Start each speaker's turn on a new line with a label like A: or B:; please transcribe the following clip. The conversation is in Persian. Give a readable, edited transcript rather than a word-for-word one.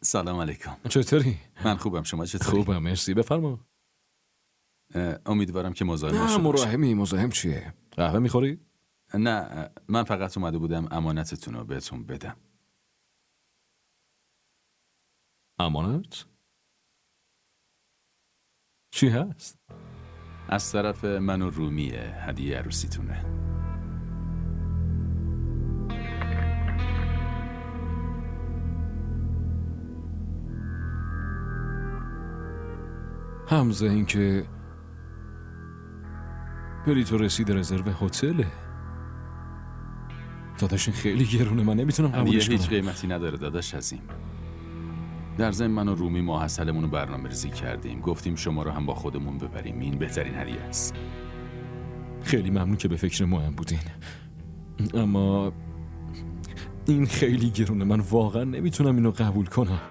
A: سلام علیکم.
B: چطوری؟
A: من خوبم، شما چطوری؟
B: خوبم مرسی. بفرما.
A: امیدوارم که مزاحم
B: نه
A: نشده باشم.
B: مزاحم چیه؟ قهوه میخوری؟
A: نه، من فقط اومده بودم امانتتون رو بهتون بدم.
B: امانت؟ چی هست؟
A: از طرف من و رومیه، هدیه عروسیتونه.
B: همزه این که بری تو رسید رزرو هتله. داداش این خیلی گرونه، من نمیتونم
A: هدیه
B: قبولش
A: هیچ
B: کنم.
A: قیمتی نداره داداش عظیم. در ضمن من و رومی ماحصلمون رو برنامه‌ریزی کردیم، گفتیم شما رو هم با خودمون ببریم. این بهترین هدیه است.
B: خیلی ممنون که به فکر ما هم بودین، اما این خیلی گرونه، من واقعا نمیتونم اینو قبول کنم.